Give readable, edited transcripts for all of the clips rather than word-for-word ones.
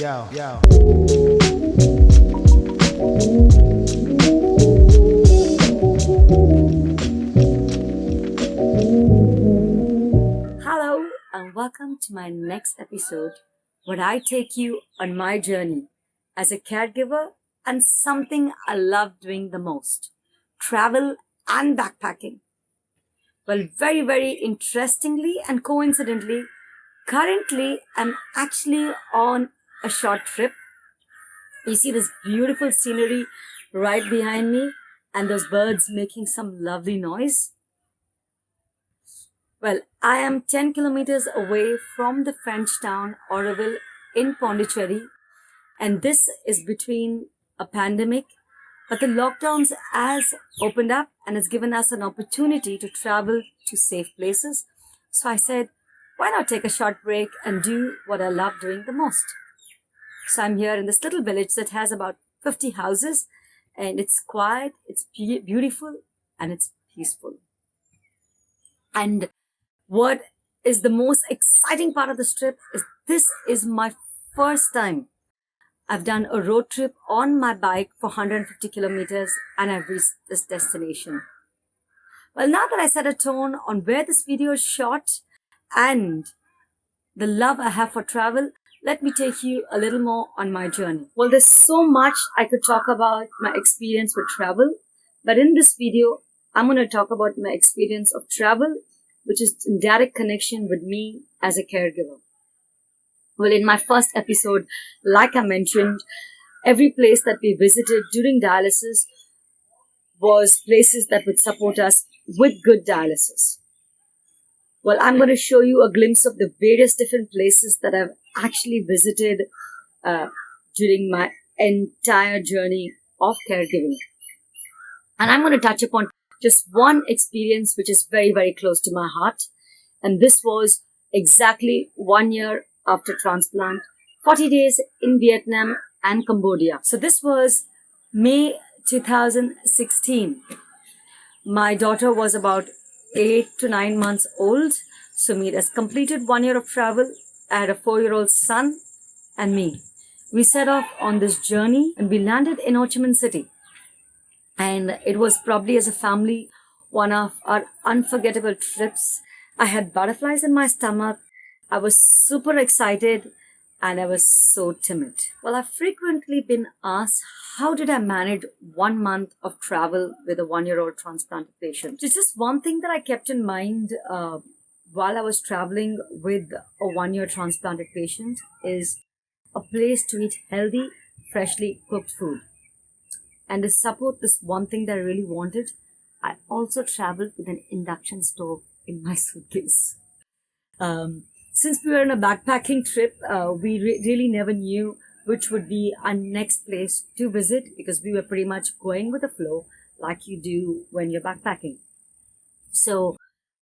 Yo. Hello and welcome to my next episode where I take you on my journey as a caregiver and something I love doing the most, travel and backpacking. Well, very interestingly and coincidentally, currently I'm actually on a short trip. You see this beautiful scenery right behind me and those birds making some lovely noise. Well, I am 10 kilometers away from the French town Oroville in Pondicherry, and this is between a pandemic, but the lockdowns has opened up and has given us an opportunity to travel to safe places. So I said, why not take a short break and do what I love doing the most? So I'm here in this little village that has about 50 houses, and it's quiet, it's beautiful, and it's peaceful. And what is the most exciting part of this trip is this is my first time I've done a road trip on my bike for 150 kilometers and I've reached this destination. Well, now that I set a tone on where this video is shot and the love I have for travel, let me take you a little more on my journey. Well, there's so much I could talk about my experience with travel, but in this video, I'm going to talk about my experience of travel, which is in direct connection with me as a caregiver. Well, in my first episode, like I mentioned, every place that we visited during dialysis was places that would support us with good dialysis. Well, I'm going to show you a glimpse of the various different places that I've actually visited during my entire journey of caregiving. And I'm going to touch upon just one experience which is very close to my heart. And this was exactly 1 year after transplant, 40 days in Vietnam and Cambodia. So this was May 2016. My daughter was about 8 to 9 months old. Sumit has completed 1 year of travel. I had a 4-year-old son and me. We set off on this journey and we landed in Ho Chi Minh City. And it was probably as a family one of our unforgettable trips. I had butterflies in my stomach. I was super excited and I was so timid. Well, I've frequently been asked, how did I manage 1 month of travel with a 1-year-old transplanted patient? It's just one thing that I kept in mind while I was traveling with a 1-year transplanted patient is a place to eat healthy, freshly cooked food. And to support this one thing that I really wanted, I also traveled with an induction stove in my suitcase. Since we were on a backpacking trip, we really never knew which would be our next place to visit because we were pretty much going with the flow like you do when you're backpacking. So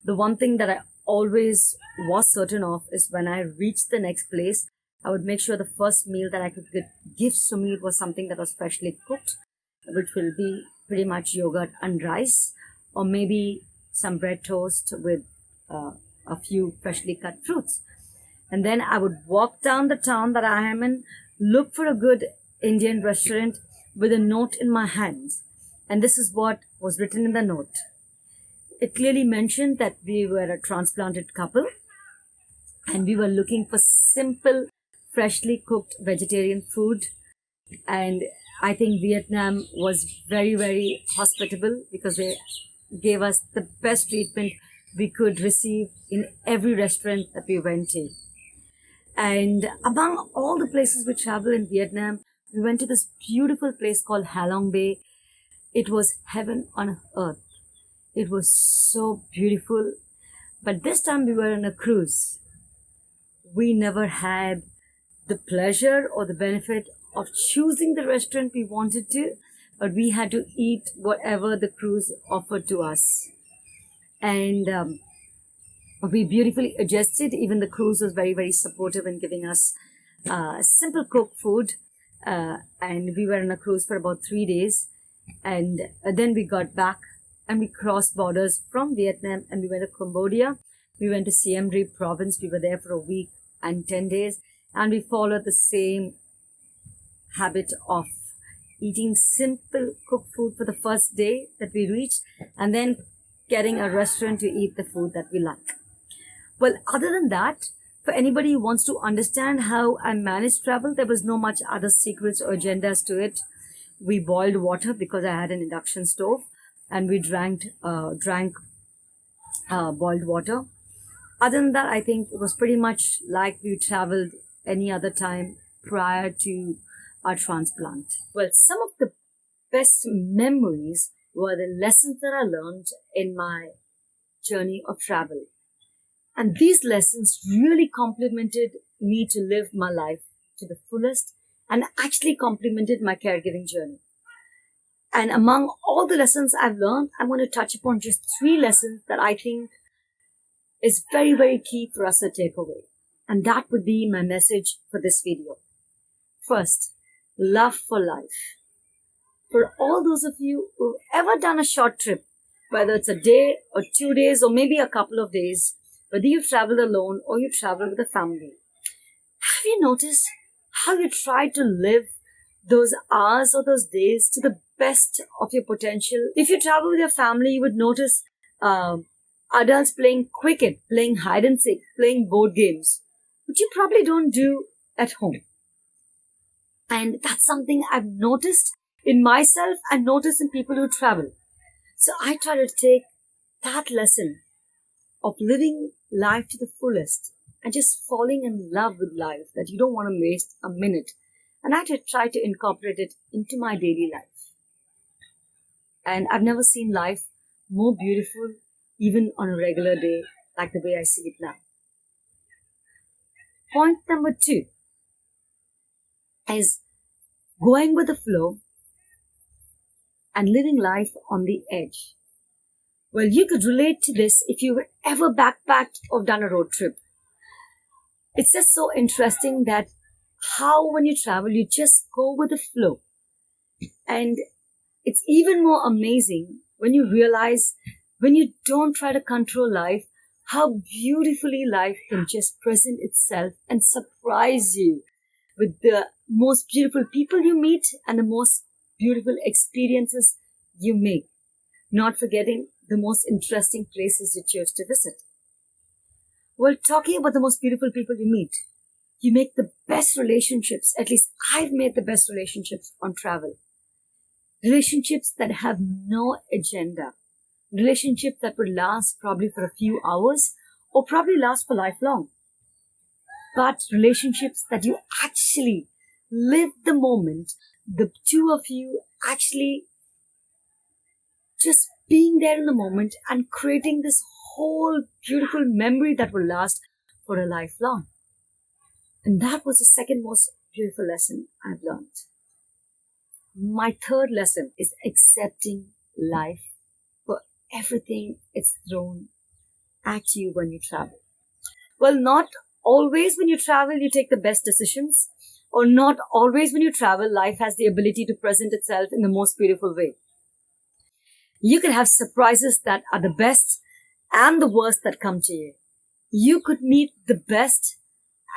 the one thing that I always was certain of is when I reached the next place, I would make sure the first meal that I could give Sumit was something that was freshly cooked, which will be pretty much yogurt and rice, or maybe some bread toast with a few freshly cut fruits. And then I would walk down the town that I am in, look for a good Indian restaurant with a note in my hands. And this is what was written in the note. It clearly mentioned that we were a transplanted couple and we were looking for simple, freshly cooked vegetarian food. And I think Vietnam was very hospitable because they gave us the best treatment we could receive in every restaurant that we went to. And among all the places we traveled in Vietnam, we went to this beautiful place called Ha Long Bay. It was heaven on earth. It was so beautiful. But this time we were on a cruise. We never had the pleasure or the benefit of choosing the restaurant we wanted to, but we had to eat whatever the cruise offered to us. And we beautifully adjusted. Even the cruise was very supportive in giving us simple cooked food. And we were on a cruise for about 3 days. And then we got back and we crossed borders from Vietnam and we went to Cambodia. We went to Siem Reap province. We were there for a week and 10 days. And we followed the same habit of eating simple cooked food for the first day that we reached, and then getting a restaurant to eat the food that we like. Well, other than that, for anybody who wants to understand how I managed travel, there was no much other secrets or agendas to it. We boiled water because I had an induction stove, and we drank boiled water. Other than that, I think it was pretty much like we traveled any other time prior to our transplant. Well, some of the best memories were the lessons that I learned in my journey of travel. And these lessons really complemented me to live my life to the fullest and actually complemented my caregiving journey. And among all the lessons I've learned, I'm going to touch upon just 3 lessons that I think is very, very key for us to take away. And that would be my message for this video. First, love for life. For all those of you who've ever done a short trip, whether it's a day or 2 days or maybe a couple of days, whether you've traveled alone or you travel with a family, have you noticed how you try to live those hours or those days to the best of your potential? If you travel with your family, you would notice adults playing cricket, playing hide and seek, playing board games, which you probably don't do at home. And that's something I've noticed in myself and noticed in people who travel. So I try to take that lesson of living life to the fullest and just falling in love with life, that you don't want to waste a minute. And I try to incorporate it into my daily life. And I've never seen life more beautiful, even on a regular day, like the way I see it now. Point number 2 is going with the flow and living life on the edge. Well, you could relate to this if you've ever backpacked or done a road trip. It's just so interesting that how when you travel, you just go with the flow. And it's even more amazing when you realize, when you don't try to control life, how beautifully life can just present itself and surprise you with the most beautiful people you meet and the most beautiful experiences you make, not forgetting the most interesting places you choose to visit. Well, talking about the most beautiful people you meet, you make the best relationships. At least I've made the best relationships on travel. Relationships that have no agenda. Relationships that would last probably for a few hours or probably last for lifelong. But relationships that you actually live the moment, the two of you actually just being there in the moment and creating this whole beautiful memory that will last for a lifelong. And that was the second most beautiful lesson I've learned. My third lesson is accepting life for everything it's thrown at you when you travel. Well, not always when you travel you take the best decisions, or not always when you travel life has the ability to present itself in the most beautiful way. You can have surprises that are the best and the worst that come to you. You could meet the best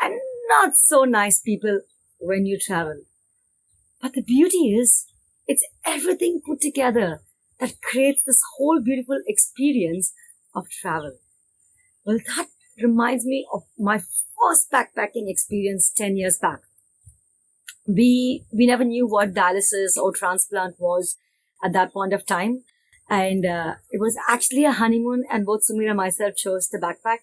and not so nice people when you travel. But the beauty is, it's everything put together that creates this whole beautiful experience of travel. Well, that reminds me of my first backpacking experience 10 years back. We never knew what dialysis or transplant was at that point of time. And it was actually a honeymoon, and both Sumir and myself chose to backpack.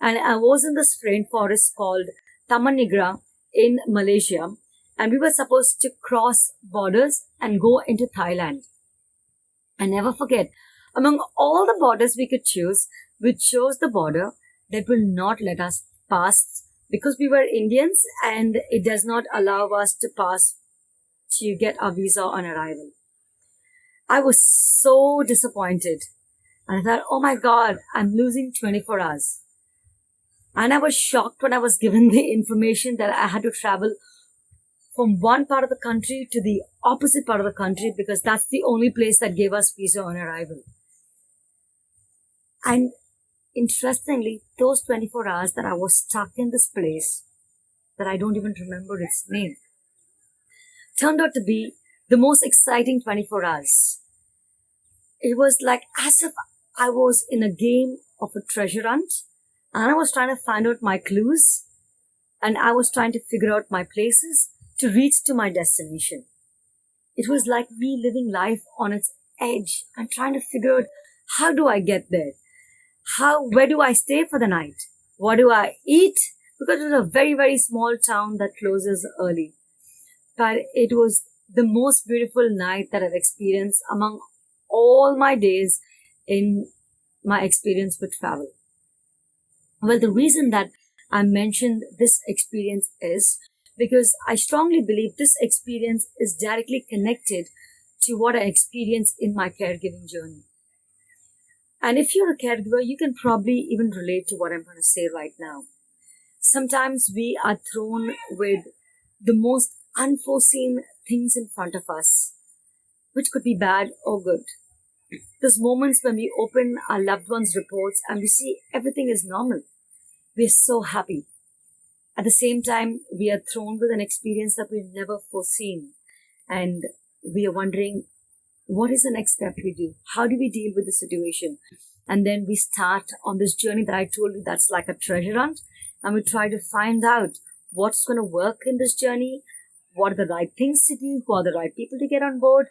And I was in this rainforest called Taman Nigra in Malaysia. And we were supposed to cross borders and go into Thailand. I never forget, among all the borders we could choose, we chose the border that will not let us pass because we were Indians and it does not allow us to pass to get our visa on arrival. I was so disappointed. And I thought, oh my God, I'm losing 24 hours. And I was shocked when I was given the information that I had to travel from one part of the country to the opposite part of the country because that's the only place that gave us visa on arrival. And interestingly, those 24 hours that I was stuck in this place, that I don't even remember its name, turned out to be the most exciting 24 hours. It was like as if I was in a game of a treasure hunt and I was trying to find out my clues and I was trying to figure out my places to reach to my destination. It was like me living life on its edge and trying to figure out how do I get there? Where do I stay for the night? What do I eat? Because it was a very, very small town that closes early. But it was the most beautiful night that I've experienced among all my days in my experience with travel. Well, the reason that I mentioned this experience is because I strongly believe this experience is directly connected to what I experienced in my caregiving journey. And if you're a caregiver, you can probably even relate to what I'm going to say right now. Sometimes we are thrown with the most unforeseen things in front of us, which could be bad or good. There's moments when we open our loved ones' reports and we see everything is normal. We're so happy. At the same time, we are thrown with an experience that we've never foreseen. And we are wondering, what is the next step we do? How do we deal with the situation? And then we start on this journey that I told you that's like a treasure hunt. And we try to find out what's going to work in this journey, what are the right things to do, who are the right people to get on board.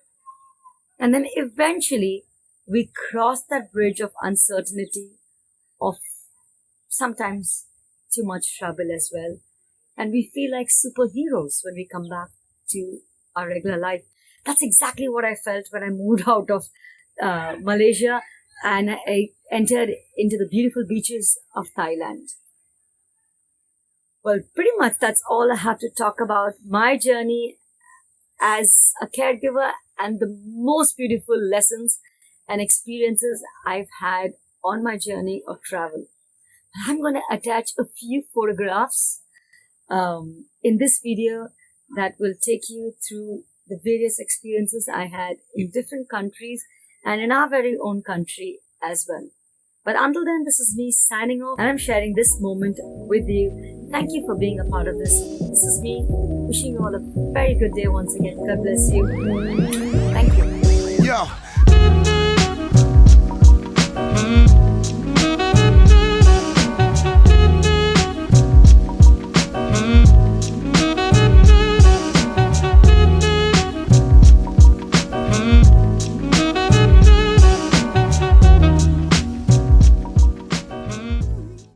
And then eventually we cross that bridge of uncertainty, of sometimes too much trouble as well. And we feel like superheroes when we come back to our regular life. That's exactly what I felt when I moved out of Malaysia and I entered into the beautiful beaches of Thailand. Well, pretty much that's all I have to talk about my journey as a caregiver and the most beautiful lessons and experiences I've had on my journey of travel. I'm going to attach a few photographs in this video that will take you through the various experiences I had in different countries and in our very own country as well. But until then, this is me signing off and I'm sharing this moment with you. Thank you for being a part of this. This is me wishing you all a very good day once again. God bless you.